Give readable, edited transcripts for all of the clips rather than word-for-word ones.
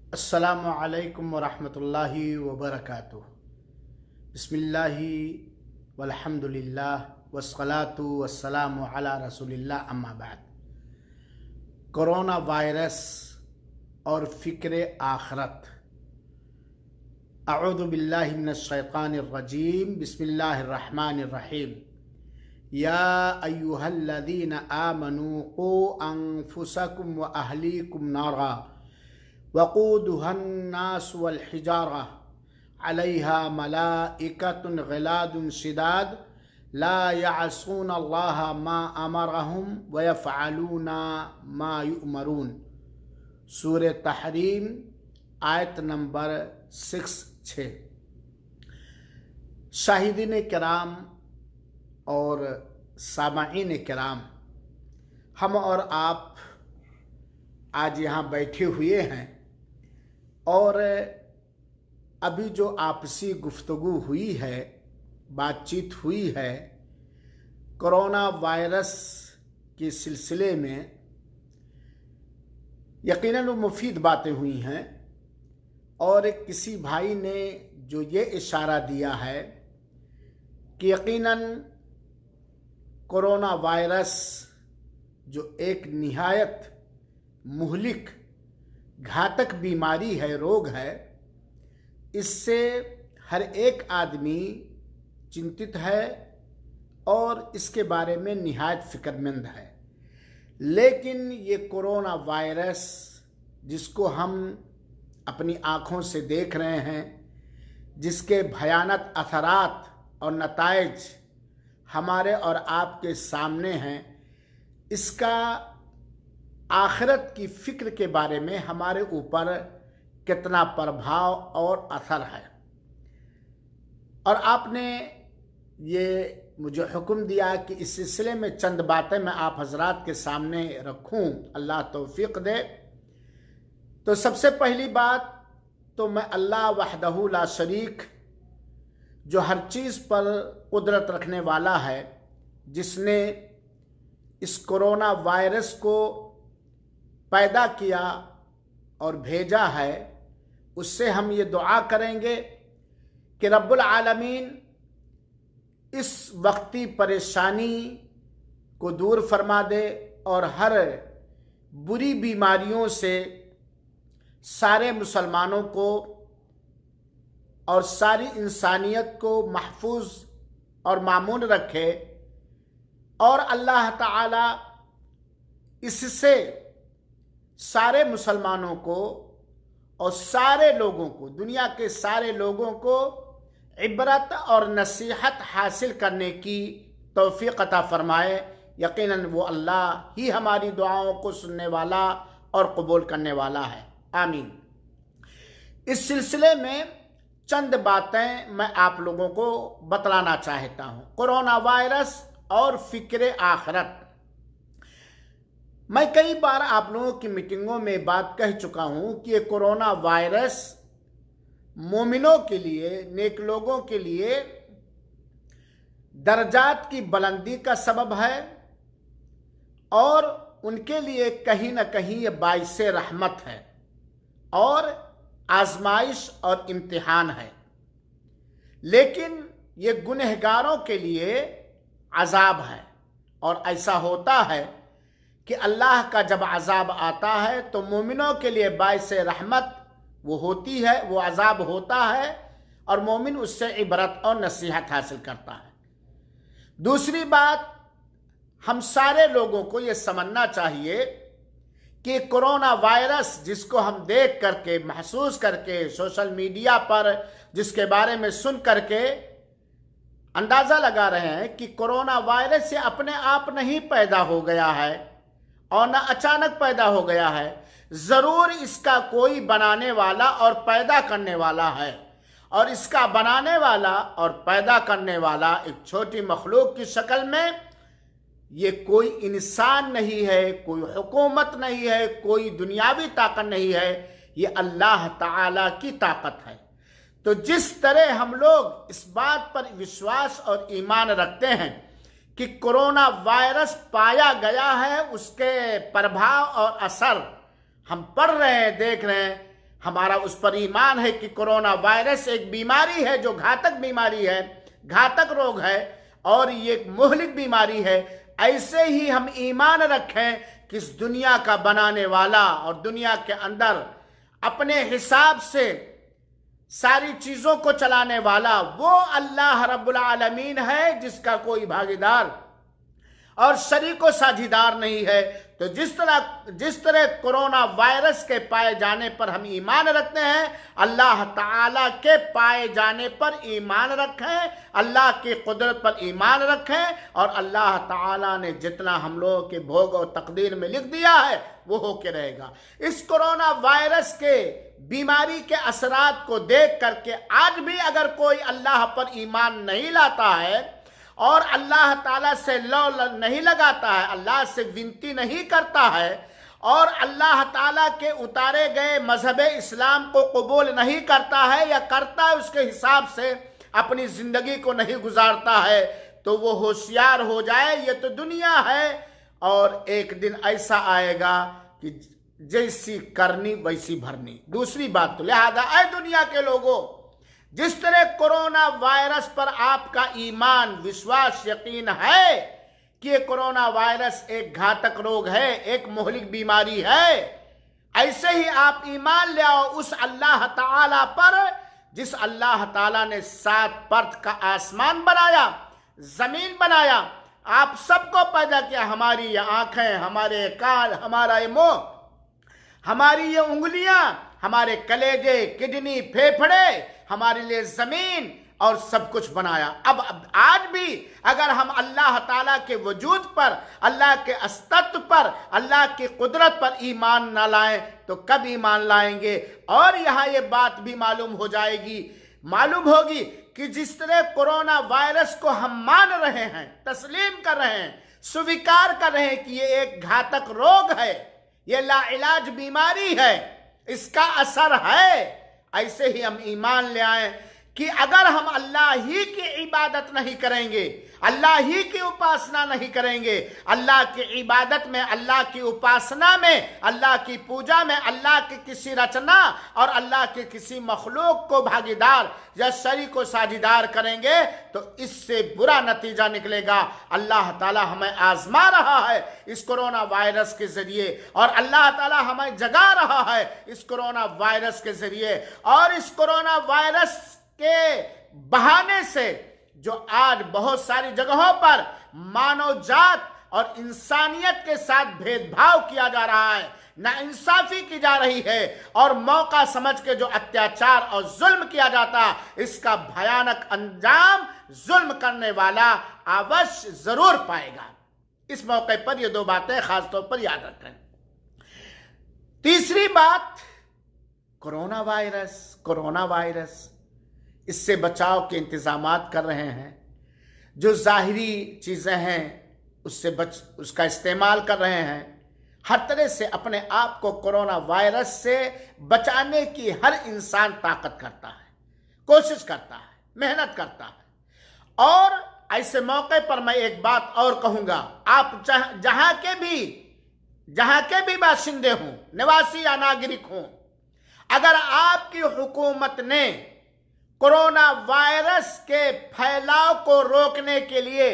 अस्सलामु अलैकुम वरहमतुल्लाहि वबरकातुह। बिस्मिल्लाहि वल्हम्दुलिल्लाह वस्सलातु वस्सलामु अला रसूलिल्लाह, अम्मा बाद। कोरोना वायरस और फ़िक्र आखरत। अऊज़ु बिल्लाहि मिनश शैतानिर रजीम। बिस्मिल्लाहिर्रहमानिर रहीम। या अय्युहल्लज़ीना आमनू क़ू अनफुसकुम व अहलीकुम नारा वक़ूदुहन्नास वल हिजारा अलैहा मलाइकतुन ग़िलादुन शिदाद ला यअसूनल्लाह मा अमरहुम व यफ़अलूना मा युअमरून। सूरह तहरीम आयत नंबर 6। शाहिदीन किराम और सामाईन किराम, हम और आप आज यहाँ बैठे हुए हैं और अभी जो आपसी गुफ्तगू हुई है, बातचीत हुई है, कोरोना वायरस के सिलसिले में यकीनन वो मुफीद बातें हुई हैं। और किसी भाई ने जो ये इशारा दिया है कि यकीनन कोरोना वायरस जो एक निहायत मुहलिक घातक बीमारी है, रोग है, इससे हर एक आदमी चिंतित है और इसके बारे में निहायत फिक्रमंद है। लेकिन ये कोरोना वायरस जिसको हम अपनी आँखों से देख रहे हैं, जिसके भयानक असरात और नताइज हमारे और आपके सामने हैं, इसका आखिरत की फ़िक्र के बारे में हमारे ऊपर कितना प्रभाव और असर है। और आपने ये मुझे हुक्म दिया कि इस सिलसिले में चंद बातें मैं आप हजरात के सामने रखूं, अल्लाह तौफीक दे। तो सबसे पहली बात तो मैं अल्लाह वहदहू ला शरीक, जो हर चीज़ पर कुदरत रखने वाला है, जिसने इस कोरोना वायरस को पैदा किया और भेजा है, उससे हम ये दुआ करेंगे कि रब्बुल आलमीन इस वक्ती परेशानी को दूर फरमा दे और हर बुरी बीमारियों से सारे मुसलमानों को और सारी इंसानियत को महफूज और मामून रखे। और अल्लाह ताला इससे सारे मुसलमानों को और सारे लोगों को, दुनिया के सारे लोगों को इबरत और नसीहत हासिल करने की तौफीक अता फरमाए। यकीनन वो अल्लाह ही हमारी दुआओं को सुनने वाला और कबूल करने वाला है, आमीन। इस सिलसिले में चंद बातें मैं आप लोगों को बतलाना चाहता हूँ। कोरोना वायरस और फ़िक्र आखिरत। मैं कई बार आप लोगों की मीटिंगों में बात कह चुका हूँ कि ये कोरोना वायरस मोमिनों के लिए, नेक लोगों के लिए दर्जात की बुलंदी का सबब है और उनके लिए कहीं न कहीं ये बाइसे रहमत है और आजमाइश और इम्तिहान है। लेकिन ये गुनहगारों के लिए अजाब है। और ऐसा होता है कि अल्लाह का जब अजाब आता है तो मोमिनों के लिए बाइसे रहमत वो होती है, वो अजाब होता है और मोमिन उससे इबरत और नसीहत हासिल करता है। दूसरी बात, हम सारे लोगों को ये समझना चाहिए कि कोरोना वायरस जिसको हम देख करके, महसूस करके, सोशल मीडिया पर जिसके बारे में सुन करके अंदाज़ा लगा रहे हैं कि कोरोना वायरस से अपने आप नहीं पैदा हो गया है और न अचानक पैदा हो गया है, ज़रूर इसका कोई बनाने वाला और पैदा करने वाला है। और इसका बनाने वाला और पैदा करने वाला एक छोटी मखलूक की शक्ल में, ये कोई इंसान नहीं है, कोई हुकूमत नहीं है, कोई दुनियावी ताकत नहीं है, ये अल्लाह ताला की ताकत है। तो जिस तरह हम लोग इस बात पर विश्वास और ईमान रखते हैं कि कोरोना वायरस पाया गया है, उसके प्रभाव और असर हम पढ़ रहे हैं, देख रहे हैं, हमारा उस पर ईमान है कि कोरोना वायरस एक बीमारी है जो घातक बीमारी है, घातक रोग है और ये एक मुहलिक बीमारी है। ऐसे ही हम ईमान रखें कि इस दुनिया का बनाने वाला और दुनिया के अंदर अपने हिसाब से सारी चीजों को चलाने वाला वो अल्लाह रब्बुल आलमीन है, जिसका कोई भागीदार और शरीको साझीदार नहीं है। तो जिस तरह कोरोना वायरस के पाए जाने पर हम ईमान रखते हैं, अल्लाह ताला के पाए जाने पर ईमान रखें, अल्लाह की कुदरत पर ईमान रखें और अल्लाह ताला ने जितना हम लोगों के भोग और तकदीर में लिख दिया है वो होके रहेगा। इस कोरोना वायरस के बीमारी के असरात को देख करके आज भी अगर कोई अल्लाह पर ईमान नहीं लाता है और अल्लाह ताला से लौ नहीं लगाता है, अल्लाह से विनती नहीं करता है और अल्लाह ताला के उतारे गए मजहब इस्लाम को कबूल नहीं करता है या करता है उसके हिसाब से अपनी जिंदगी को नहीं गुजारता है, तो वो होशियार हो जाए। ये तो दुनिया है और एक दिन ऐसा आएगा कि जैसी करनी वैसी भरनी। दूसरी बात तो लिहाजा ऐ दुनिया के लोगों, जिस तरह कोरोना वायरस पर आपका ईमान, विश्वास, यकीन है कि ये कोरोना वायरस एक घातक रोग है, एक मुहलिक बीमारी है, ऐसे ही आप ईमान ले आओ उस अल्लाह ताला पर जिस अल्लाह ताला ने 7 परत का आसमान बनाया, जमीन बनाया, आप सबको पैदा किया। हमारी ये आंखें, हमारे कान, हमारा ये मुंह, हमारी ये उंगलियां, हमारे कलेजे, किडनी, फेफड़े, हमारे लिए जमीन और सब कुछ बनाया। अब आज भी अगर हम अल्लाह ताला के वजूद पर, अल्लाह के अस्तित्व पर, अल्लाह की कुदरत पर ईमान ना लाएं तो कब ईमान लाएंगे? और यहाँ ये बात भी मालूम होगी कि जिस तरह कोरोना वायरस को हम मान रहे हैं, तस्लीम कर रहे हैं, स्वीकार कर रहे हैं कि ये एक घातक रोग है, ये लाइलाज बीमारी है, इसका असर है, ऐसे ही हम ईमान ले आए कि अगर हम अल्लाह ही की इबादत नहीं करेंगे, अल्लाह ही की उपासना नहीं करेंगे, अल्लाह की इबादत में, अल्लाह की उपासना में, अल्लाह की पूजा में अल्लाह की किसी रचना और अल्लाह के किसी मखलूक को भागीदार या शरीक को साझीदार करेंगे तो इससे बुरा नतीजा निकलेगा। अल्लाह ताला हमें आजमा रहा है इस कोरोना वायरस के जरिए और अल्लाह ताला हमें जगा रहा है इस कोरोना वायरस के जरिए। और इस कोरोना वायरस के बहाने से जो आज बहुत सारी जगहों पर मानव जात और इंसानियत के साथ भेदभाव किया जा रहा है, नाइंसाफी की जा रही है और मौका समझ के जो अत्याचार और जुल्म किया जाता, इसका भयानक अंजाम जुल्म करने वाला अवश्य जरूर पाएगा। इस मौके पर ये 2 बातें खासतौर पर याद रखें। तीसरी बात, कोरोना वायरस इससे बचाव के इंतजामात कर रहे हैं, जो जाहिरी चीजें हैं उसका इस्तेमाल कर रहे हैं, हर तरह से अपने आप को कोरोना वायरस से बचाने की हर इंसान ताकत करता है, कोशिश करता है, मेहनत करता है। और ऐसे मौके पर मैं एक बात और कहूंगा, आप जहां के भी बाशिंदे हों, निवासी या नागरिक हों, अगर आपकी हुकूमत ने कोरोना वायरस के फैलाव को रोकने के लिए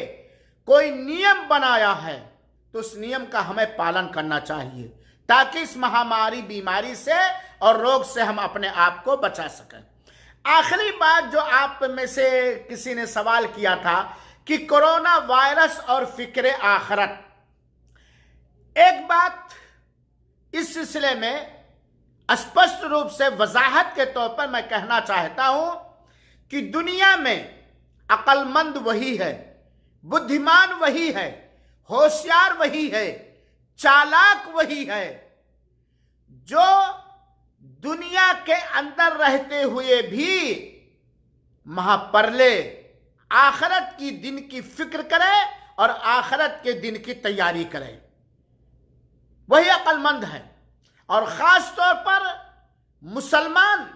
कोई नियम बनाया है तो उस नियम का हमें पालन करना चाहिए ताकि इस महामारी बीमारी से और रोग से हम अपने आप को बचा सकें। आखिरी बात जो आप में से किसी ने सवाल किया था कि कोरोना वायरस और फिक्र आखिरत, एक बात इस सिलसिले में स्पष्ट रूप से वजाहत के तौर पर मैं कहना चाहता हूं कि दुनिया में अक्लमंद वही है, बुद्धिमान वही है, होशियार वही है, चालाक वही है जो दुनिया के अंदर रहते हुए भी महापरले आखिरत की दिन की फिक्र करे और आखिरत के दिन की तैयारी करे, वही अक्लमंद है। और खास तौर पर मुसलमान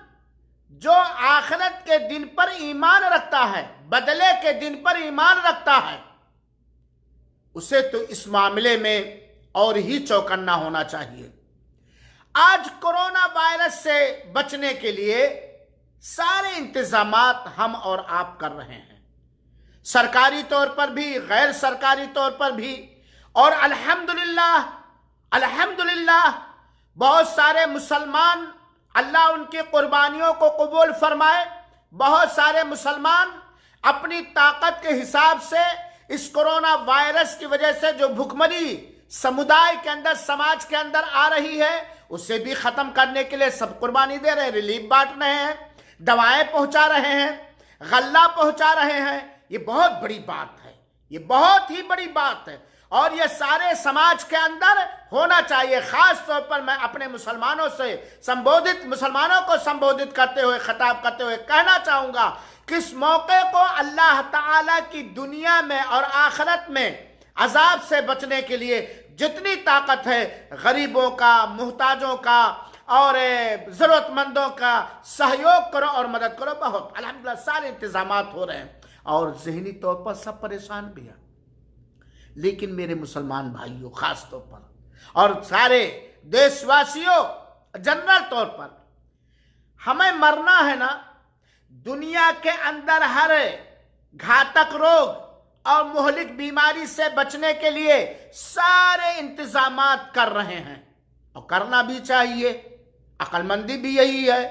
जो आखिरत के दिन पर ईमान रखता है, बदले के दिन पर ईमान रखता है, उसे तो इस मामले में और ही चौकन्ना होना चाहिए। आज कोरोना वायरस से बचने के लिए सारे इंतजामात हम और आप कर रहे हैं, सरकारी तौर पर भी, गैर सरकारी तौर पर भी। और अल्हम्दुलिल्लाह अल्हम्दुलिल्लाह बहुत सारे मुसलमान, अल्लाह उनकी कुर्बानियों को कबूल फरमाए, बहुत सारे मुसलमान अपनी ताकत के हिसाब से इस कोरोना वायरस की वजह से जो भुखमरी समुदाय के अंदर, समाज के अंदर आ रही है, उसे भी खत्म करने के लिए सब कुर्बानी दे रहे हैं। रिलीफ बांट रहे हैं, दवाएं पहुंचा रहे हैं, गल्ला पहुंचा रहे हैं। ये बहुत बड़ी बात है, ये बहुत ही बड़ी बात है और ये सारे समाज के अंदर होना चाहिए। खास तौर पर मैं अपने मुसलमानों को संबोधित करते हुए, खिताब करते हुए कहना चाहूंगा कि इस मौके को अल्लाह ताला की दुनिया में और आखिरत में अजाब से बचने के लिए जितनी ताकत है, गरीबों का, मुहताजों का और जरूरतमंदों का सहयोग करो और मदद करो। बहुत अल्हम्दुलिल्लाह सारे इंतजामात हो रहे हैं और जहनी तौर पर सब परेशान भी हैं। लेकिन मेरे मुसलमान भाइयों, खास तौर पर और सारे देशवासियों जनरल तौर पर, हमें मरना है ना। दुनिया के अंदर हर घातक रोग और मुहलिक बीमारी से बचने के लिए सारे इंतजामात कर रहे हैं और करना भी चाहिए। अक्लमंदी भी यही है,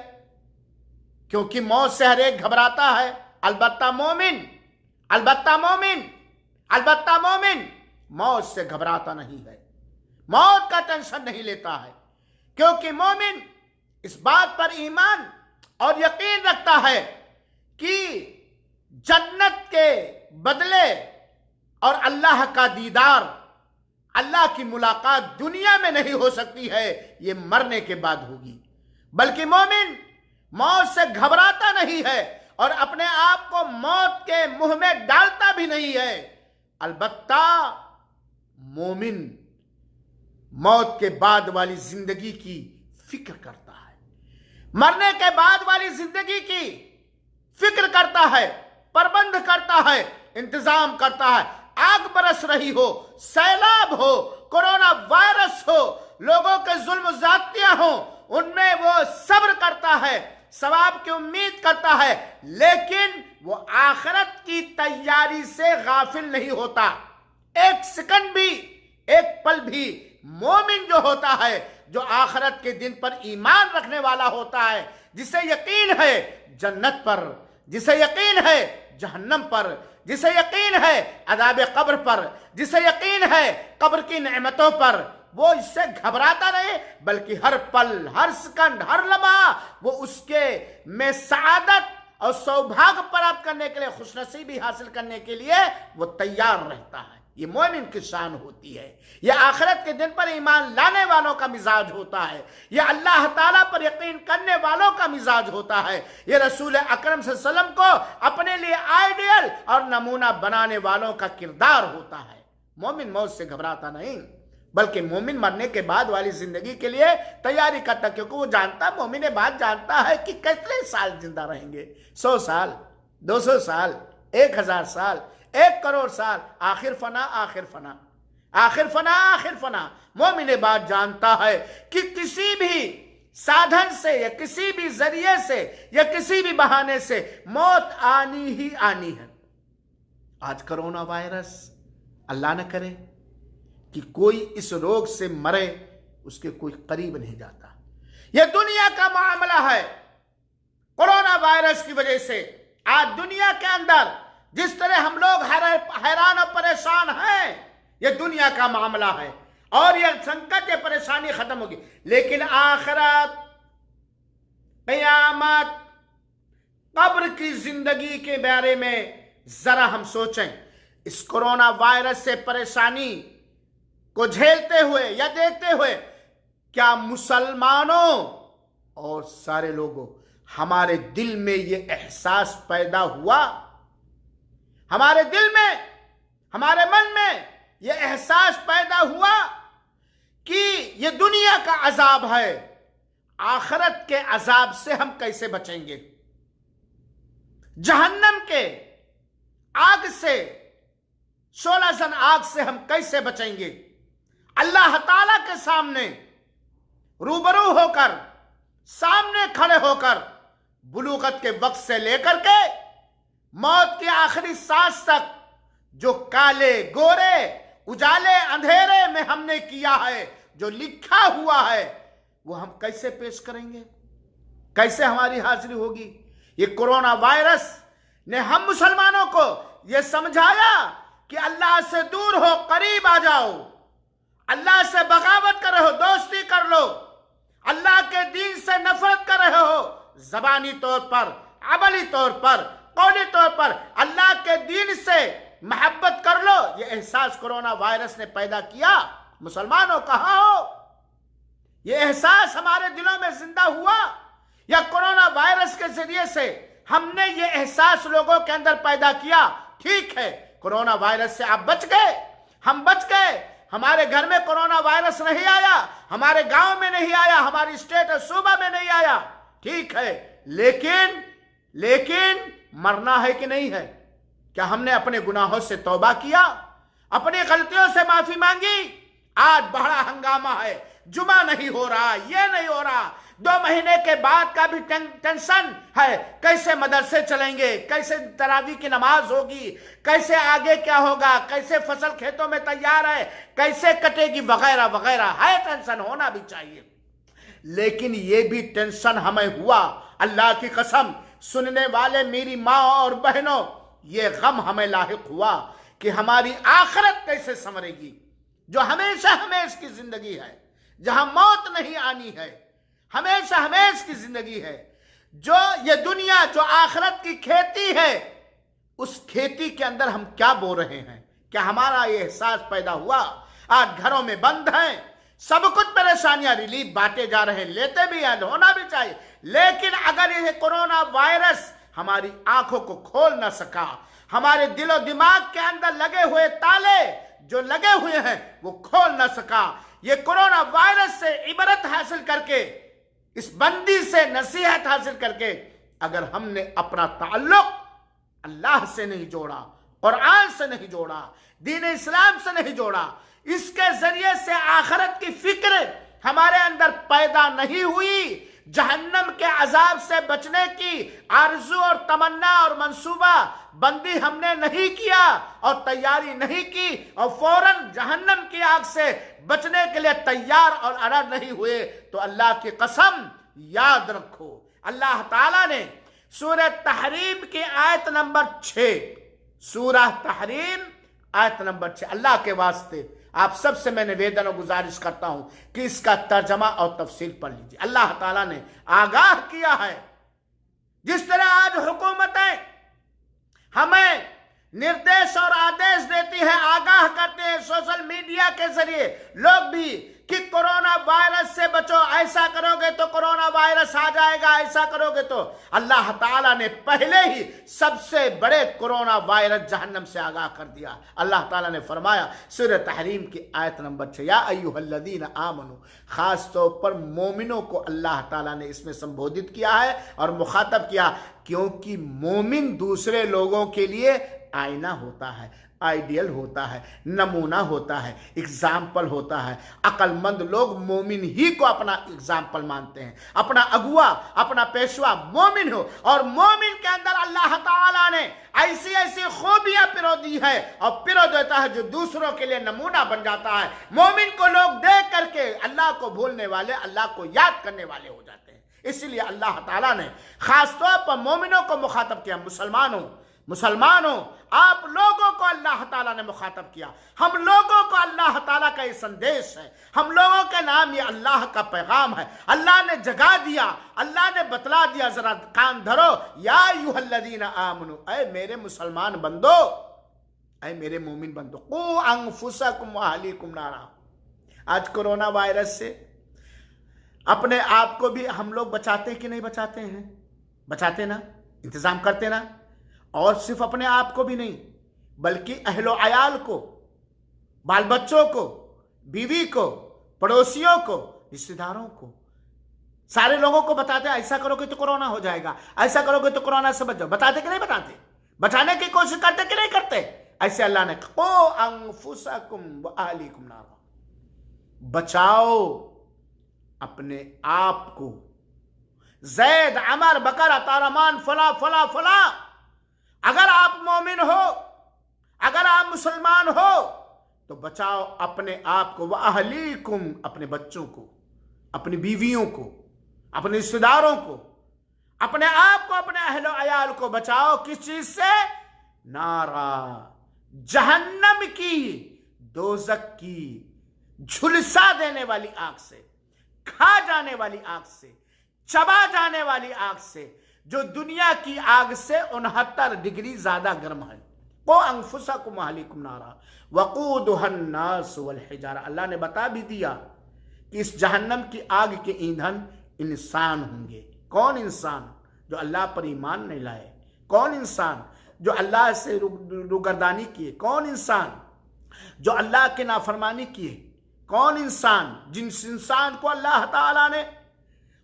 क्योंकि मौत से हर एक घबराता है। अलबत्ता मोमिन मौत से घबराता नहीं है, मौत का टेंशन नहीं लेता है, क्योंकि मोमिन इस बात पर ईमान और यकीन रखता है कि जन्नत के बदले और अल्लाह का दीदार, अल्लाह की मुलाकात दुनिया में नहीं हो सकती है, ये मरने के बाद होगी। बल्कि मोमिन मौत से घबराता नहीं है और अपने आप को मौत के मुंह में डालता भी नहीं है। अलबत्ता मोमिन मौत के बाद वाली जिंदगी की फिक्र करता है, मरने के बाद वाली जिंदगी की फिक्र करता है, प्रबंध करता है, इंतजाम करता है। आग बरस रही हो, सैलाब हो, कोरोना वायरस हो, लोगों के जुल्म ज़्यादतियां हो, उनमें वो सब्र करता है, सवाब की उम्मीद करता है, लेकिन वो आखिरत की तैयारी से गाफिल नहीं होता। एक सेकंड भी, एक पल भी मोमिन जो होता है, जो आखिरत के दिन पर ईमान रखने वाला होता है, जिसे यकीन है जन्नत पर, जिसे यकीन है जहन्नम पर, जिसे यकीन है अज़ाब कब्र पर, जिसे यकीन है कब्र की नेमतों पर, वो इससे घबराता रहे, बल्कि हर पल, हर सेकंड, हर लम्हा वो उसके में सआदत और सौभाग्य प्राप्त करने के लिए, खुशनसीबी हासिल करने के लिए वो तैयार रहता है। ये मोमिन की शान होती है, ये आखिरत के दिन पर ईमान लाने वालों का मिजाज होता है, ये अल्लाह ताला पर यकीन करने वालों का मिजाज होता है, ये रसूल अकरम सल्लल्लाहु अलैहि वसल्लम को अपने लिए आइडियल और नमूना बनाने वालों का किरदार होता है। मोमिन मौत से घबराता नहीं, बल्कि मोमिन मरने के बाद वाली जिंदगी के लिए तैयारी करता, क्योंकि वो जानता, मोमिन बात जानता है कि कितने साल जिंदा रहेंगे। 100 साल, 200 साल, 1000 साल, 1 करोड़ साल, आखिर फना, आखिर फना, आखिर फना, आखिर फना। मोमिन बात जानता है कि किसी भी साधन से या किसी भी जरिए से या किसी भी बहाने से मौत आनी ही आनी है। आज कोरोना वायरस, अल्लाह न करे कि कोई इस रोग से मरे, उसके कोई करीब नहीं जाता। यह दुनिया का मामला है। कोरोना वायरस की वजह से आज दुनिया के अंदर जिस तरह हम लोग हैरान और परेशान हैं, यह दुनिया का मामला है और यह संकट, यह परेशानी खत्म होगी। लेकिन आखिरत, क़यामत, कब्र की जिंदगी के बारे में जरा हम सोचें। इस कोरोना वायरस से परेशानी को झेलते हुए या देखते हुए क्या मुसलमानों और सारे लोगों, हमारे दिल में यह एहसास पैदा हुआ, हमारे दिल में, हमारे मन में यह एहसास पैदा हुआ कि यह दुनिया का अजाब है, आखिरत के अजाब से हम कैसे बचेंगे, जहन्नम के आग से, 16 जन आग से हम कैसे बचेंगे। अल्लाह ताला के सामने रूबरू होकर खड़े होकर बुलूगत के वक्त से लेकर के मौत की आखिरी सांस तक जो काले गोरे उजाले अंधेरे में हमने किया है, जो लिखा हुआ है, वो हम कैसे पेश करेंगे, कैसे हमारी हाजिरी होगी। ये कोरोना वायरस ने हम मुसलमानों को ये समझाया कि अल्लाह से दूर हो, करीब आ जाओ, अल्लाह से बगावत कर रहे हो, दोस्ती कर लो, अल्लाह के दीन से नफरत कर रहे हो, जबानी तौर पर, अमली तौर पर, कौली तौर पर अल्लाह के दीन से मोहब्बत कर लो। ये एहसास कोरोना वायरस ने पैदा किया। मुसलमानों कहाँ हो? ये एहसास हमारे दिलों में जिंदा हुआ या कोरोना वायरस के जरिए से हमने ये एहसास लोगों के अंदर पैदा किया? ठीक है, कोरोना वायरस से आप बच गए, हम बच गए, हमारे घर में कोरोना वायरस नहीं आया, हमारे गांव में नहीं आया, हमारी स्टेट और सूबा में नहीं आया, ठीक है, लेकिन मरना है कि नहीं है? क्या हमने अपने गुनाहों से तौबा किया, अपनी गलतियों से माफी मांगी? आज बड़ा हंगामा है, जुमा नहीं हो रहा, ये नहीं हो रहा, 2 महीने के बाद का भी टेंशन है, कैसे मदरसे चलेंगे, कैसे तरावी की नमाज होगी, कैसे आगे क्या होगा, कैसे फसल खेतों में तैयार है, कैसे कटेगी, वगैरह वगैरह है। टेंशन होना भी चाहिए, लेकिन ये भी टेंशन हमें हुआ, अल्लाह की कसम, सुनने वाले मेरी माँ और बहनों, ये गम हमें लाहिक हुआ कि हमारी आखिरत कैसे संवरेगी, जो हमेशा हमेश की जिंदगी है, जहां मौत नहीं आनी है, हमेशा हमेश की जिंदगी है। जो ये दुनिया, जो आखिरत की खेती है, उस खेती के अंदर हम क्या बो रहे हैं? क्या हमारा ये एहसास पैदा हुआ? आज घरों में बंद हैं, सब कुछ परेशानियां, रिलीफ बांटे जा रहे हैं, लेते भी हैं, होना भी चाहिए, लेकिन अगर ये कोरोना वायरस हमारी आंखों को खोल ना सका, हमारे दिलो दिमाग के अंदर लगे हुए ताले जो लगे हुए हैं वो खोल ना सका, ये कोरोना वायरस से इबरत हासिल करके, इस बंदी से नसीहत हासिल करके, अगर हमने अपना ताल्लुक अल्लाह से नहीं जोड़ा, कुरान से नहीं जोड़ा, दीन इस्लाम से नहीं जोड़ा, इसके जरिए से आखिरत की फिक्र हमारे अंदर पैदा नहीं हुई, जहन्नम के अजाब से बचने की आरजू और तमन्ना और मंसूबा बंदी हमने नहीं किया और तैयारी नहीं की और फौरन जहन्नम की आग से बचने के लिए तैयार और अड़ग नहीं हुए, तो अल्लाह की कसम याद रखो, अल्लाह ताला ने सूरह तहरीम की आयत नंबर 6, सूरह तहरीम आयत नंबर 6, अल्लाह के वास्ते आप सबसे मैं निवेदन और गुजारिश करता हूं कि इसका तर्जमा और तफसील पढ़ लीजिए। अल्लाह ताला ने आगाह किया है, जिस तरह आज हुकूमतें हमें निर्देश और आदेश देती है, आगाह करते हैं सोशल मीडिया के जरिए लोग भी कि कोरोना वायरस से बचो, ऐसा करोगे तो कोरोना वायरस आ जाएगा, ऐसा करोगे तो, अल्लाह ताला ने पहले ही सबसे बड़े कोरोना वायरस जहन्नम से आगाह कर दिया। अल्लाह ताला ने फरमाया सूरह तहरीम की आयत नंबर 6, या अय्युहल्लज़ीना आमनू, खास तौर पर मोमिनों को अल्लाह ताला ने इसमें संबोधित किया है और मुखातब किया, क्योंकि मोमिन दूसरे लोगों के लिए आईना होता है, आइडियल होता है, नमूना होता है, एग्जाम्पल होता है। अक्लमंद लोग मोमिन ही को अपना एग्जाम्पल मानते हैं, अपना अगुआ, अपना पेशवा मोमिन हो, और मोमिन के अंदर अल्लाह ताला ने ऐसी ऐसी खूबियां पिरो दी है और पिरो देता है जो दूसरों के लिए नमूना बन जाता है। मोमिन को लोग देख करके अल्लाह को भूलने वाले, अल्लाह को याद करने वाले हो जाते हैं। इसीलिए अल्लाह ताला ने खासतौर पर मोमिनों को मुखातब किया, मुसलमानों आप लोगों को अल्लाह ताला ने मुखातब किया, हम लोगों को अल्लाह ताला का ये संदेश है, हम लोगों के नाम ये अल्लाह का पैगाम है, अल्लाह ने जगा दिया, अल्लाह ने बतला दिया, जरा कान धरो, या अय्युहल्लज़ीना आमनू, ऐ मेरे मुसलमान बंदो, ऐ मेरे मोमिन बंदो, कू अंफुसकुम व अहलीकुम नारा। आज कोरोना वायरस से अपने आप को भी हम लोग बचाते कि नहीं बचाते हैं? बचाते ना, इंतजाम करते ना, और सिर्फ अपने आप को भी नहीं बल्कि अहलो अयाल को, बाल बच्चों को, बीवी को, पड़ोसियों को, रिश्तेदारों को, सारे लोगों को बताते, ऐसा करोगे तो कोरोना हो जाएगा, ऐसा करोगे तो कोरोना से बच जाओ। बताते कि नहीं बताते? बचाने की कोशिश करते कि नहीं करते? ऐसे अल्लाह ने को अंफुसकुम व अहलीकुम नारा, बचाओ अपने आप को, जैद, अमर, बकर, तारमान, फला फला फला। अगर आप मोमिन हो, अगर आप मुसलमान हो, तो बचाओ अपने आप को, व अहलीकुम, अपने बच्चों को, अपनी बीवियों को, अपने रिश्तेदारों को, अपने आप को, अपने अहलो अयाल को बचाओ। किस चीज से? नारा, जहन्नम की, दोजक की, झुलसा देने वाली आग से, खा जाने वाली आग से, चबा जाने वाली आग से, जो दुनिया की आग से 69 डिग्री ज्यादा गर्म है। वो अंफुसकुम अहलीकुम नारा वकूदुहन नास वल हिजारा। अल्लाह ने बता भी दिया कि इस जहन्नम की आग के ईंधन इंसान होंगे। कौन इंसान? जो अल्लाह पर ईमान नहीं लाए। कौन इंसान? जो अल्लाह से रुगर्दानी किए। कौन इंसान? जो अल्लाह के नाफरमानी किए। कौन इंसान? जिस इंसान को अल्लाह ताला ने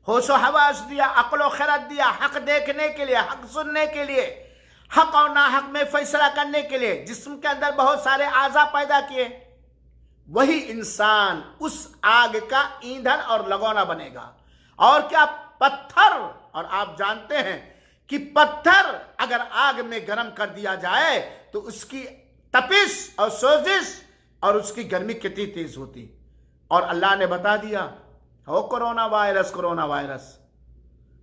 होशो हवास दिया, अक्ल खरत दिया, हक देखने के लिए, हक सुनने के लिए, हक और नाहक में फैसला करने के लिए, जिस्म के अंदर बहुत सारे आज़ा पैदा किए, वही इंसान उस आग का ईंधन और लगौना बनेगा। और क्या? पत्थर। और आप जानते हैं कि पत्थर अगर आग में गर्म कर दिया जाए तो उसकी तपिश और सोजिश और उसकी गर्मी कितनी तेज होती। और अल्लाह ने बता दिया, हो कोरोना वायरस, कोरोना वायरस,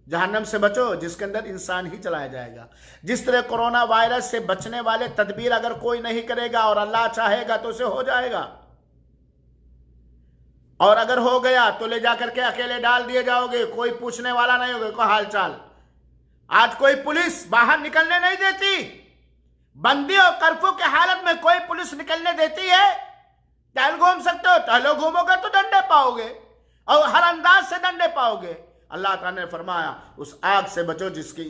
जहन्नम से बचो जिसके अंदर इंसान ही चलाया जाएगा। जिस तरह कोरोना वायरस से बचने वाले तदबीर अगर कोई नहीं करेगा और अल्लाह चाहेगा तो उसे हो जाएगा, और अगर हो गया तो ले जाकर के अकेले डाल दिए जाओगे, कोई पूछने वाला नहीं होगा, कोई हाल चाल। आज कोई पुलिस बाहर निकलने नहीं देती, बंदी और कर्फ्यू के हालत में कोई पुलिस निकलने देती है? टहल घूम सकते हो, टहलो घूमोगे तो डंडे पाओगे और हर अंदाज से डंडे पाओगे। अल्लाह ताला ने फरमाया उस आग से बचो जिसके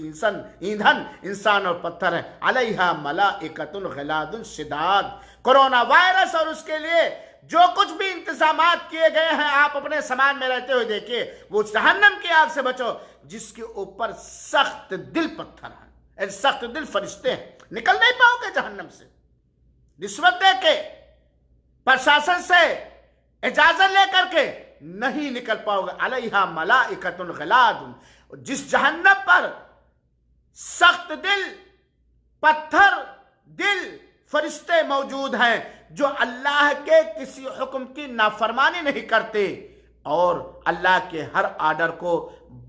ईंधन इंसान और पत्थर है। अलैहा मलाइकतुन गिलादुन शिदाद। कोरोना वायरस और उसके लिए जो कुछ भी इंतजामात किए गए हैं, आप अपने सामान में रहते हुए देखिए, वो जहन्नम की आग से बचो जिसके ऊपर सख्त दिल पत्थर है, सख्त दिल फरिश्ते हैं। निकल नहीं पाओगे जहन्नम से। रिश्वत दे के, प्रशासन से इजाजत लेकर के नहीं निकल पाओगे। अलैहा मलाइकतुन गिलादुन। जिस जहन्नम पर सख्त दिल, पत्थर दिल फरिश्ते मौजूद हैं जो अल्लाह के किसी हुक्म की नाफरमानी नहीं करते और अल्लाह के हर आर्डर को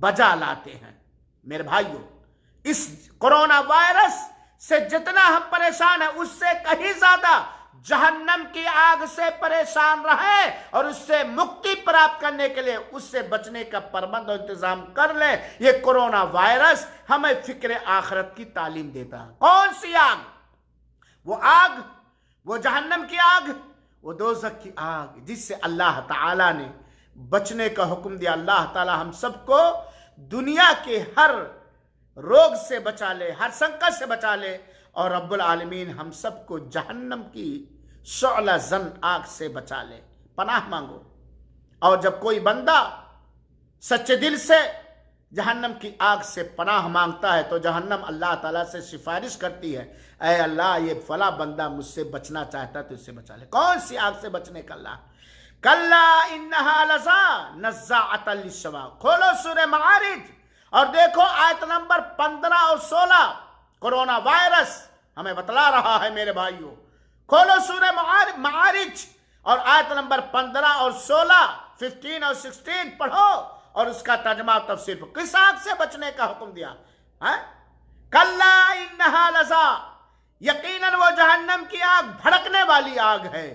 बजा लाते हैं। मेरे भाइयों, इस कोरोना वायरस से जितना हम परेशान हैं उससे कहीं ज्यादा जहन्नम की आग से परेशान रहे और उससे मुक्ति प्राप्त करने के लिए उससे बचने का प्रबंध और इंतजाम कर ले। ये कोरोना वायरस हमें फिक्र आखिरत की तालीम देता है। कौन सी आग? वो आग, वो जहन्नम की आग, वो दोज़ख की आग जिससे अल्लाह ताला ने बचने का हुक्म दिया। अल्लाह ताला हम सबको दुनिया के हर रोग से बचा ले, हर संकट से बचा ले, और रब्बुल आलमीन हम सबको जहन्नम की शोला जन आग से बचा ले। पनाह मांगो। और जब कोई बंदा सच्चे दिल से जहन्नम की आग से पनाह मांगता है तो जहन्नम अल्लाह ताला से सिफारिश करती है, ऐ अल्लाह ये फला बंदा मुझसे बचना चाहता है तो इससे बचा ले। कौन सी आग से बचने का? अल्लाह कल्ला इन्नहा लज़ा नज़्ज़ाअतल लिश्शवा। खोलो सूरह मारिज और देखो आयत नंबर 15 और 16। कोरोना वायरस हमें बतला रहा है मेरे भाइयों। खोलो सूरह मारिज और आयत नंबर 15 और 16, 15 और 16 पढ़ो और उसका तर्जमा तफसीर पर। किस आग से बचने का हुक्म दिया है? कल्ला इन्नहा लज़ा, यकीनन वो जहन्नम की आग भड़कने वाली आग है,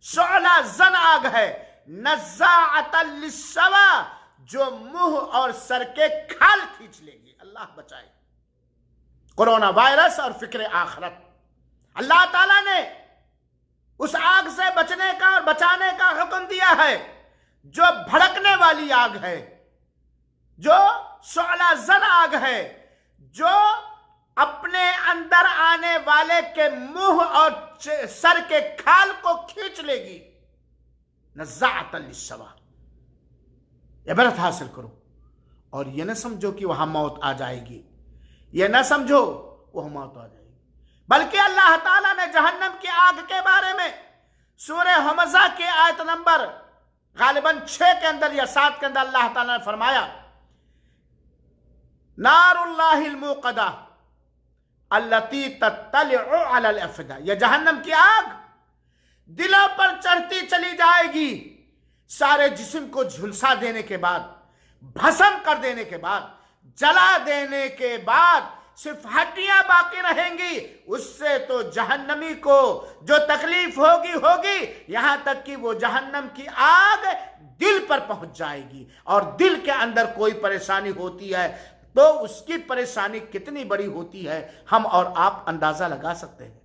शोला जन आग है, नज़्ज़ाअतल लिश्शवा, जो मुंह और सर के खाल खींच लेगी। अल्लाह बचाए। कोरोना वायरस और फिक्र आखिरत। अल्लाह ताला ने उस आग से बचने का और बचाने का हुक्म दिया है जो भड़कने वाली आग है, जो शोला जन आग है, जो अपने अंदर आने वाले के मुंह और सर के खाल को खींच लेगी। नज़्ज़ाअतल लिश्शवा। इबरत हासिल करो और यह न समझो कि वहां मौत आ जाएगी, यह न समझो वह मौत आ जाएगी, बल्कि अल्लाह ताला ने जहन्नम की आग के बारे में सूरह हमज़ा के आयत नंबर गालिबन 6 के अंदर या 7 के अंदर अल्लाह ताला ने फरमाया नारुल्लाहिल मुक़दा अल्लती तत्तलिउ अलल अफ़दा, यह जहन्नम की आग दिलों पर चढ़ती चली जाएगी। सारे जिस्म को झुलसा देने के बाद, भस्म कर देने के बाद, जला देने के बाद सिर्फ हड्डियां बाकी रहेंगी। उससे तो जहन्नमी को जो तकलीफ होगी होगी, यहां तक कि वो जहन्नम की आग दिल पर पहुंच जाएगी। और दिल के अंदर कोई परेशानी होती है तो उसकी परेशानी कितनी बड़ी होती है हम और आप अंदाजा लगा सकते हैं।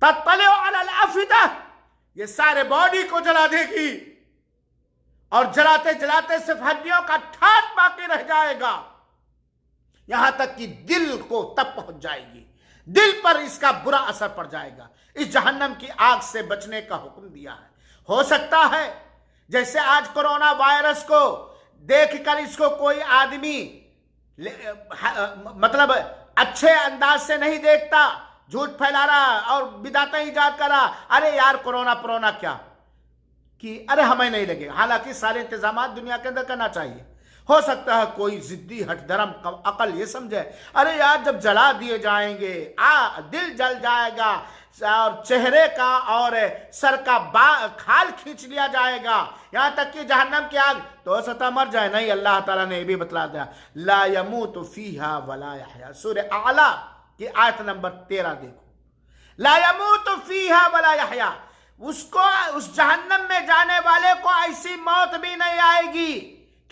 तत्तलिउ अलल अफ़िदा, ये सारे बॉडी को जला देगी और जलाते जलाते सिर्फ हड्डियों का ठाट बाकी रह जाएगा। यहां तक कि दिल को तब पहुंच जाएगी, दिल पर इसका बुरा असर पड़ जाएगा। इस जहन्नम की आग से बचने का हुक्म दिया है। हो सकता है जैसे आज कोरोना वायरस को देखकर इसको कोई आदमी मतलब अच्छे अंदाज से नहीं देखता, झूठ फैला रहा और बिदातें ईजाद कर रहा, अरे यार कोरोना क्या कि अरे हमें नहीं लगेगा। हालांकि सारे इंतजाम दुनिया के अंदर करना चाहिए। हो सकता है कोई जिद्दी हठधर्म अकल ये समझे, अरे यार जब जला दिए जाएंगे दिल जल जाएगा और चेहरे का और सर का खाल खींच लिया जाएगा, यहां तक कि जहन्नम की आग तो सता मर जाए। नहीं, अल्लाह ताला ने ये भी बतला दिया, ला यमूतु फीहा वला यहया। सूरह आला की आयत नंबर 13 देखो, ला यमूतु फीहा वला यहया। उसको, उस जहन्नम में जाने वाले को ऐसी मौत भी नहीं आएगी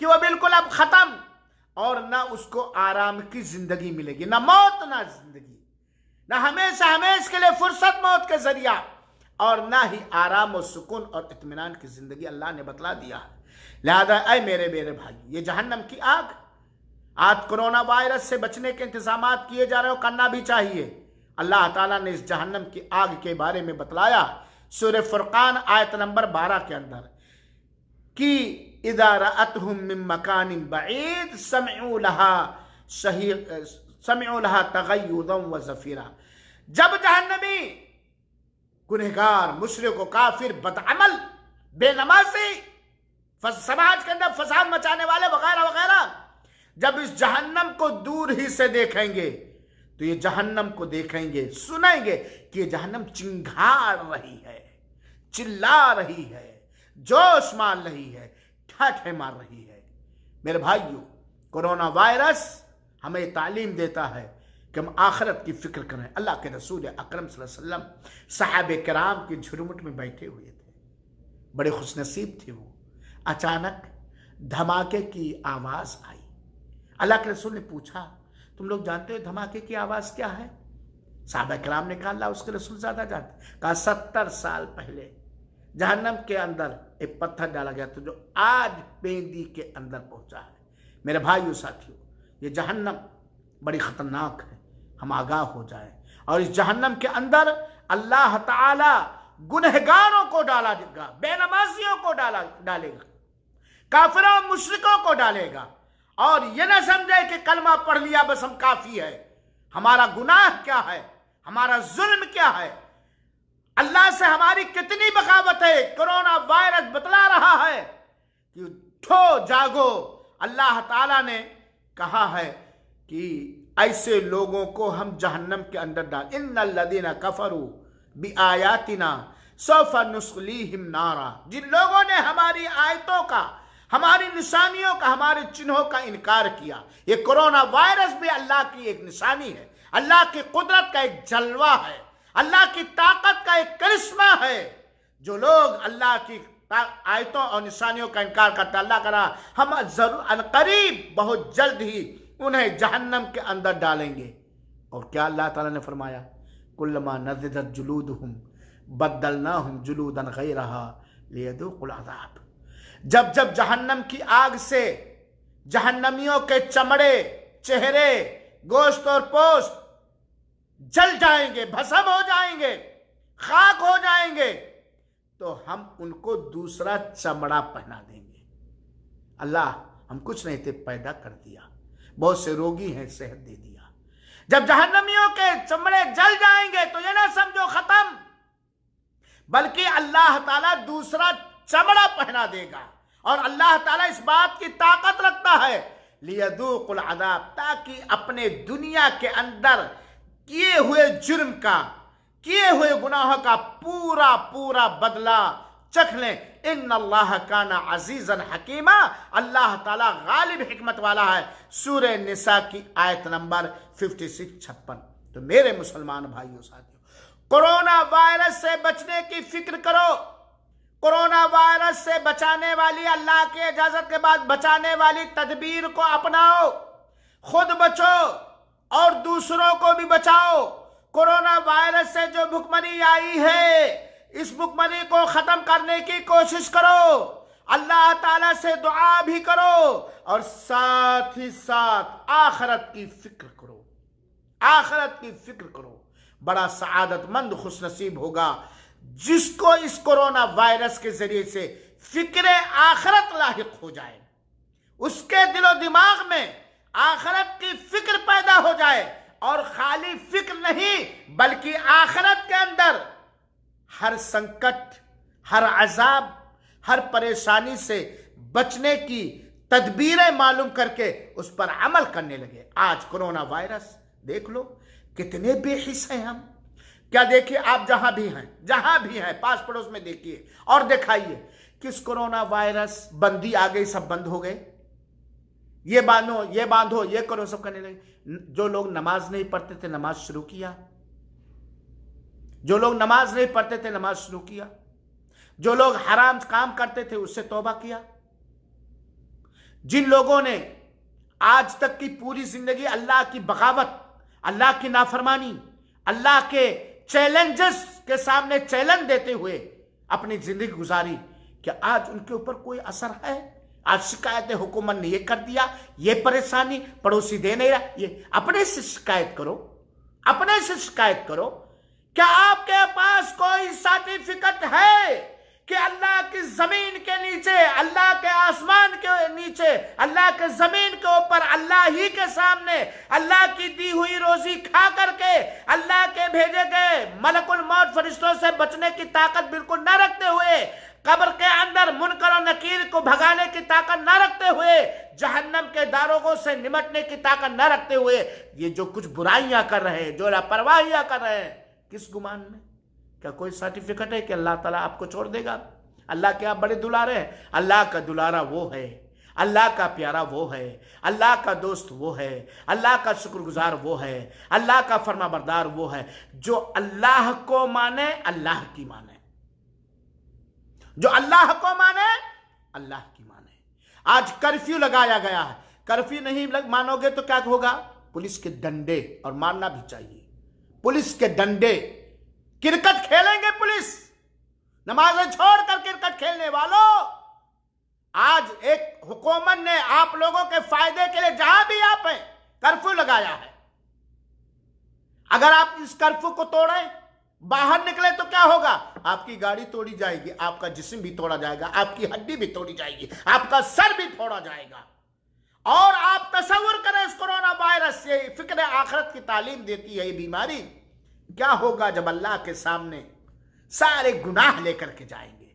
कि वो बिल्कुल अब खत्म, और ना उसको आराम की जिंदगी मिलेगी, ना मौत ना जिंदगी, ना हमेशा हमेशा के लिए फुर्सत मौत के जरिया, और ना ही आराम और सुकून और इत्मीनान की जिंदगी अल्लाह ने बतला दिया है। लिहाजा ऐ मेरे भाई, ये जहन्नम की आग, आज कोरोना वायरस से बचने के इंतजाम किए जा रहे हो, करना भी चाहिए। अल्लाह ताला ने इस जहन्नम की आग के बारे में बतलाया सूरह फुरकान आयत नंबर 12 के अंदर कि इज़ा रअतहुम मिन मकानिन बईद समिउ लहा तगय्युज़न व ज़फ़ीरा। जब जहन्नमी गुनहगार, मुशरिक, काफिर, बदअमल, बेनमाजी, समाज के अंदर फसाद मचाने वाले वगैरह वगैरह, जब इस जहन्नम को दूर ही से देखेंगे तो ये जहन्नम को देखेंगे, सुनेंगे कि ये जहन्नम चिंगाड़ रही है, चिल्ला रही है, जोश मार रही है, ठाठे मार रही है। मेरे भाइयों, कोरोना वायरस हमें तालीम देता है कि हम आखिरत की फिक्र करें। अल्लाह के रसूल अकरम सल्लल्लाहु अलैहि वसल्लम सहाबे किराम की झुरमुट में बैठे हुए थे, बड़े खुशनसीब थे वो। अचानक धमाके की आवाज आई। अल्लाह के रसूल ने पूछा, तुम लोग जानते हो धमाके की आवाज क्या है? सहाबा किराम ने कहा, अल्लाह उसके रसूल ज्यादा जानते। कहा 70 साल पहले जहन्नम के अंदर एक पत्थर डाला गया था जो आज पेंदी के अंदर पहुंचा है। मेरे भाइयों साथियों, ये जहन्नम बड़ी खतरनाक है, हम आगाह हो जाएं। और इस जहन्नम के अंदर अल्लाह ताला गुनहगारों को डालेगा, बेनमाजियों को डालेगा, काफिरों मुशरिकों को डालेगा। और ये ना समझे कि कलमा पढ़ लिया बस हम काफी है। हमारा गुनाह क्या है, हमारा जुल्म क्या है, अल्लाह से हमारी कितनी बगावत है। कोरोना वायरस बतला रहा है कि उठो जागो। अल्लाह ताला ने कहा है कि ऐसे लोगों को हम जहन्नम के अंदर डाल, इन्नल लदीना कफरू बिआयातिना सौफा नुस्लीहिम नारा। जिन लोगों ने हमारी आयतों का, हमारी निशानियों का, हमारे चिन्हों का इनकार किया। ये कोरोना वायरस भी अल्लाह की एक निशानी है, अल्लाह की कुदरत का एक जलवा है, अल्लाह की ताकत का एक करिश्मा है। जो लोग अल्लाह की आयतों और निशानियों का इनकार करता, अल्लाह करा हम जरूर अनकरीब बहुत जल्द ही उन्हें जहन्नम के अंदर डालेंगे। और क्या अल्लाह ताला ने फरमाया, कुल्लमा नज़िदत जुलूदुहुम बद्दलनाहुम जुलूदन गैरहा लियदूकुल अज़ाब। जब जब जहन्नम की आग से जहन्नमियों के चमड़े, चेहरे, गोश्त और पोस्ट जल जाएंगे, भस्म हो जाएंगे, खाक हो जाएंगे, तो हम उनको दूसरा चमड़ा पहना देंगे। अल्लाह हम कुछ नहीं थे, पैदा कर दिया। बहुत से रोगी हैं, सेहत दे दिया। जब जहन्नमियों के चमड़े जल जाएंगे तो ये ना समझो खत्म, बल्कि अल्लाह ताला दूसरा चमड़ा पहना देगा। और अल्लाह ताला इस बात की ताकत रखता है लियदूकुल अज़ाब, ताकि अपने दुनिया के अंदर किए हुए जुर्म का, किए हुए गुनाहों का पूरा पूरा बदला चख लें। इन्नल्लाह काना अजीजन हकीमा, अल्लाह ताला गालिब हिकमत वाला है। सूरह निसा की आयत नंबर 56-56। तो मेरे मुसलमान भाइयों साथियों, कोरोना वायरस से बचने की फिक्र करो। कोरोना वायरस से बचाने वाली, अल्लाह की इजाजत के बाद बचाने वाली तदबीर को अपनाओ। खुद बचो और दूसरों को भी बचाओ। कोरोना वायरस से जो भुखमरी आई है, इस भुखमरी को खत्म करने की कोशिश करो। अल्लाह ताला से दुआ भी करो और साथ ही साथ आखिरत की फिक्र करो। आखिरत की फिक्र करो। बड़ा सआदतमंद खुशनसीब होगा जिसको इस कोरोना वायरस के जरिए से फिक्र आखिरत लाहिक हो जाए, उसके दिलो दिमाग में आखिरत की फिक्र पैदा हो जाए। और खाली फिक्र नहीं, बल्कि आखिरत के अंदर हर संकट, हर अजाब, हर परेशानी से बचने की तदबीरें मालूम करके उस पर अमल करने लगे। आज कोरोना वायरस देख लो, कितने बेहिस हैं हम। क्या देखिए, आप जहां भी हैं पास पड़ोस में देखिए और दिखाइए, किस कोरोना वायरस बंदी आ गई, सब बंद हो गए। ये बांधो, ये बांधो, ये करो, सब करने लगे। जो लोग नमाज नहीं पढ़ते थे नमाज शुरू किया, जो लोग नमाज नहीं पढ़ते थे नमाज शुरू किया, जो लोग हराम काम करते थे उससे तौबा किया। जिन लोगों ने आज तक की पूरी जिंदगी अल्लाह की बगावत, अल्लाह की नाफरमानी, अल्लाह के चैलेंजेस के सामने चैलेंज देते हुए अपनी जिंदगी गुजारी, क्या आज उनके ऊपर कोई असर है? आज शिकायतें हुकूमत ने ये कर दिया, ये परेशानी, पड़ोसी दे नहीं रहा, ये अपने से शिकायत करो, अपने से शिकायत करो। क्या आपके पास कोई सर्टिफिकेट है कि अल्लाह की जमीन के नीचे, अल्लाह के आसमान के नीचे, अल्लाह के जमीन के ऊपर, अल्लाह ही के सामने, अल्लाह की दी हुई रोजी खा करके अल्लाह के भेजे गए मलकुल मौत फरिश्तों से बचने की ताकत बिल्कुल न रखते हुए, कब्र के अंदर मुनकर और नकीर को भगाने की ताकत न रखते हुए, जहन्नम के दारोगों से निमटने की ताकत न रखते हुए, ये जो कुछ बुराइयां कर रहे हैं, जो लापरवाहियां कर रहे हैं, किस गुमान में? क्या कोई सर्टिफिकेट है कि अल्लाह ताला आपको छोड़ देगा? अल्लाह के आप बड़े दुलारे हैं। अल्लाह का दुलारा वो है, अल्लाह का प्यारा वो है, अल्लाह का दोस्त वो है, अल्लाह का शुक्रगुजार वो है, अल्लाह का फरमाबरदार वो है जो अल्लाह को माने, अल्लाह की माने, जो अल्लाह को माने, अल्लाह की माने। आज कर्फ्यू लगाया गया है, कर्फ्यू नहीं मानोगे तो क्या होगा? पुलिस के डंडे, और मानना भी चाहिए, पुलिस के डंडे। क्रिकेट खेलेंगे पुलिस, नमाजें छोड़कर क्रिकेट खेलने वालों, आज एक हुकूमत ने आप लोगों के फायदे के लिए जहां भी आप हैं कर्फ्यू लगाया है। अगर आप इस कर्फ्यू को तोड़े, बाहर निकले तो क्या होगा? आपकी गाड़ी तोड़ी जाएगी, आपका जिस्म भी तोड़ा जाएगा, आपकी हड्डी भी तोड़ी जाएगी, आपका सर भी फोड़ा जाएगा। और आप तसव्वुर करें, इस कोरोना वायरस से फिक्र आखिरत की तालीम देती है ये बीमारी। क्या होगा जब अल्लाह के सामने सारे गुनाह लेकर के जाएंगे?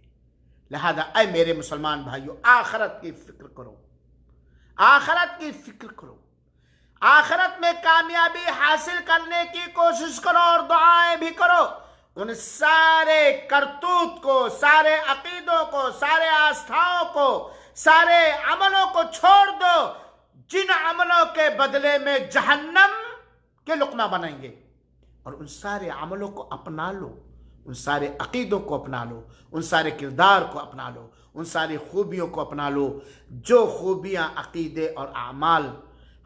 लिहाजा ऐ मेरे मुसलमान भाइयों, आखिरत की फिक्र करो, आखिरत की फिक्र करो, आखिरत में कामयाबी हासिल करने की कोशिश करो और दुआएं भी करो। उन सारे करतूत को, सारे अकीदों को, सारे आस्थाओं को, सारे अमलों को छोड़ दो जिन अमलों के बदले में जहन्नम के लुक़मा बनेंगे, और उन सारे अमलों को अपना लो, उन सारे अकीदों को अपना लो, उन सारे किरदार को अपना लो, उन सारी खूबियों को अपना लो जो खूबियाँ, अकीदे और आमाल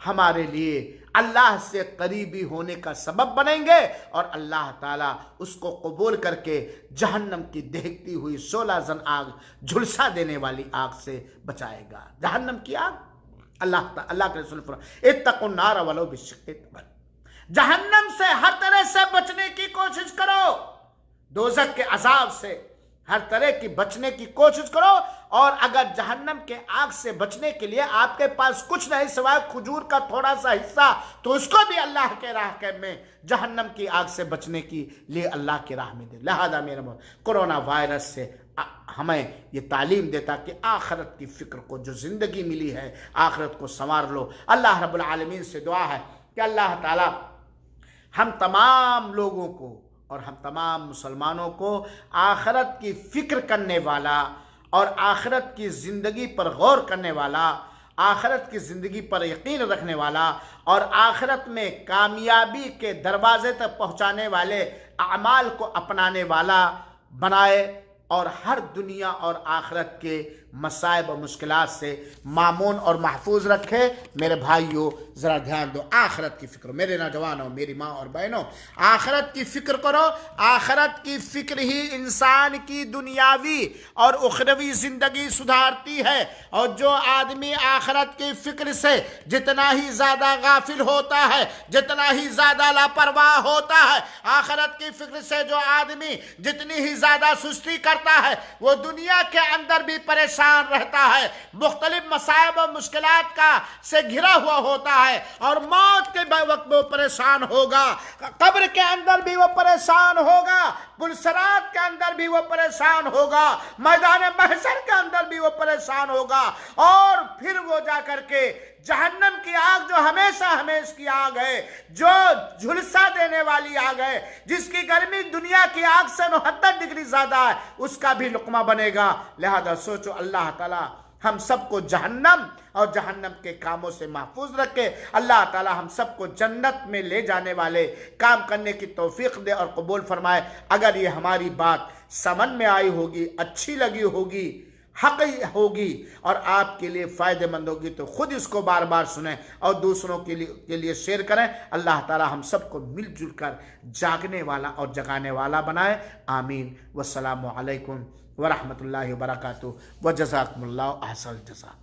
हमारे लिए अल्लाह से करीबी होने का सबब बनेंगे, और अल्लाह ताला उसको कबूल करके जहन्नम की दहकती हुई 16 जन आग, झुलसा देने वाली आग से बचाएगा। जहन्नम की आग, अल्लाह के रसूल फरमाते इत्तकुन नार वलो बिशिक्कि तमर, जहन्नम से हर तरह से बचने की कोशिश करो, दोज़ख के अजाब से हर तरह की बचने की कोशिश करो, और अगर जहन्नम के आग से बचने के लिए आपके पास कुछ नहीं सिवाय खजूर का थोड़ा सा हिस्सा, तो उसको भी अल्लाह के राह में जहन्नम की आग से बचने के लिए अल्लाह की राह में दे। लिहाजा मेरे कोरोना वायरस से हमें ये तालीम देता कि आखिरत की फ़िक्र को, जो ज़िंदगी मिली है आखिरत को संवार लो। अल्लाह रब्बुल आलमीन से दुआ है कि अल्लाह ताला हम तमाम लोगों को और हम तमाम मुसलमानों को आखिरत की फ़िक्र करने वाला और आखिरत की ज़िंदगी पर गौर करने वाला, आखिरत की ज़िंदगी पर यकीन रखने वाला और आखिरत में कामयाबी के दरवाजे तक पहुँचाने वाले अमाल को अपनाने वाला बनाए और हर दुनिया और आखिरत के मसाइब और मुश्किलात से मामून और महफूज रखे। मेरे भाइयों ज़रा ध्यान दो, आखिरत की फ़िक्र, मेरे नौजवानों, मेरी माँ और बहनों, आखिरत की फ़िक्र करो। आखिरत की फ़िक्र ही इंसान की दुनियावी और उखरवी ज़िंदगी सुधारती है। और जो आदमी आखिरत की फ़िक्र से जितना ही ज़्यादा गाफिल होता है, जितना ही ज़्यादा लापरवाह होता है, आखिरत की फ़िक्र से जो आदमी जितनी ही ज़्यादा सुस्ती करता है, वो दुनिया के अंदर भी परेशान रहता है, मुख्तलिफ मसाइब और मुश्किलात का से घिरा हुआ होता है और मौत के वक्त वो परेशान होगा, कब्र के अंदर भी वो परेशान होगा, पुलसरात के अंदर भी वो परेशान होगा, मैदान महशर के अंदर भी वो परेशान होगा और फिर वो जा करके जहन्नम की आग, जो हमेशा हमेश की आग है, जो झुलसा देने वाली आग है, जिसकी गर्मी दुनिया की आग से 69 डिग्री ज्यादा है, उसका भी लुकमा बनेगा। लिहाजा सोचो, अल्लाह ताला हम सबको जहन्नम और जहन्नम के कामों से महफूज रखे। अल्लाह ताला हम सबको जन्नत में ले जाने वाले काम करने की तौफीक दे और कबूल फरमाए। अगर ये हमारी बात समझ में आई होगी, अच्छी लगी होगी, हक होगी और आपके लिए फ़ायदेमंद होगी, तो खुद इसको बार बार सुनें और दूसरों के लिए शेयर करें। अल्लाह ताला हम सबको मिलजुल कर जागने वाला और जगाने वाला बनाए। आमीन। वस्सलामु अलैकुम वरहमतुल्लाहि वबरकातुहू व जज़ाकुमुल्लाहु अहसनल जज़ा।